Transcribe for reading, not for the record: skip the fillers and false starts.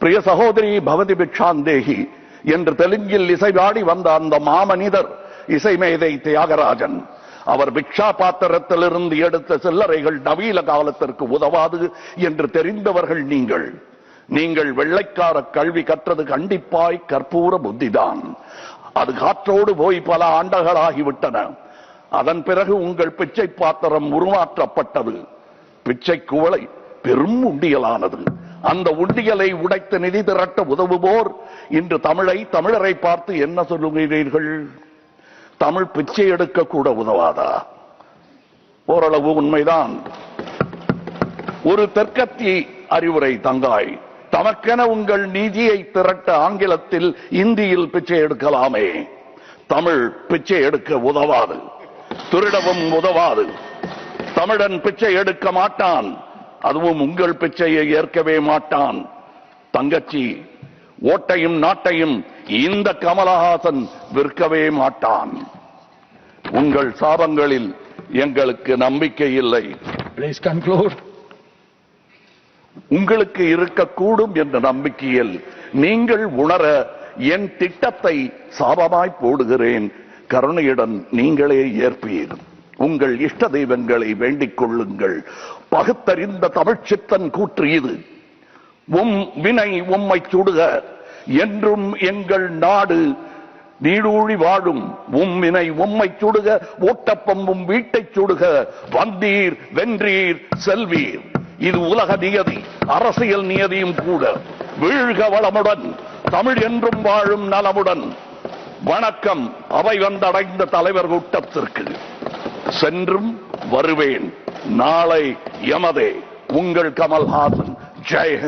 பிரிய சகோதரி பவதி பிக்ஷாந்தேகி என்று தெலுங்கில் இசைவாடி வந்த அந்த மாமனிதர் இசைமேதை தியாகராஜன். அவர் பிக்ஷா பாத்திரத்திலிருந்து எடுத்த சில்லறைகள் நவீன காலத்திற்கு உதவாது என்று தெரிந்தவர்கள் நீங்கள். நீங்கள் வெள்ளைக்கார கல்வி கற்றது கண்டிப்பாய் கற்பூர புத்திதான். அது காற்றோடு போய் பல ஆண்டுகளாகிவிட்டன. அதன் பிறகு உங்கள் பிச்சை பாத்திரம் உருமாற்றப்பட்டது. பிச்சை குவளை பெரும் உண்டியலானது. அந்த உண்டியலை உடைத்து நிதி திரட்ட உதவுவோர் இன்று தமிழரை பார்த்து என்ன சொல்லுகிறீர்கள்? தமிழ் பிச்சை எடுக்க கூட உதவாதா? ஓரளவு உண்மைதான். ஒரு தெற்கத்தி அறிவுரை தங்காய், தமக்கென உங்கள் நிதியை திரட்ட ஆங்கிலத்தில் இந்தியில் பிச்சை எடுக்கலாமே. தமிழ் பிச்சை எடுக்க உதவாது, திருடவும் உதவாது. தமிழன் பிச்சை எடுக்க மாட்டான், அதுவும் உங்கள் பிச்சையை ஏற்கவே மாட்டான். தங்கச்சி, ஓட்டையும் நாட்டையும் இந்த கமலஹாசன் விற்கவே மாட்டான். உங்கள் சாபங்களில் எங்களுக்கு நம்பிக்கை இல்லை. Please conclude. உங்களுக்கு இருக்கக்கூடும் என்ற நம்பிக்கையில் நீங்கள் உணர என் திட்டத்தை சாபமாய் போடுகிறேன். கருணையுடன் நீங்களே ஏற்பீர். உங்கள் இஷ்ட தெய்வங்களை வேண்டிக் கொள்ளுங்கள். பகுத்தறிந்த தமிழ்ச்சித்தன் கூற்று இது. வினை உம்மை சுடுக, என்றும் எங்கள் நாடு நீடூழி வாழும். வினை உம்மை சுடுக, ஓட்டப்பம் வீட்டை சுடுக. வந்தீர் வென்றீர் செல்வீர். இது உலக நியதி, அரசியல் நியதியும் கூட. வீழ்க வளமுடன், தமிழ் என்றும் வாழும் நலமுடன். வணக்கம் அவை வந்தடைந்த தலைவர் கூட்டத்திற்கு. சென்றும் வருவேன், நாளை எமதே. உங்கள் கமல்ஹாசன். ஜெய் ஹிந்த்.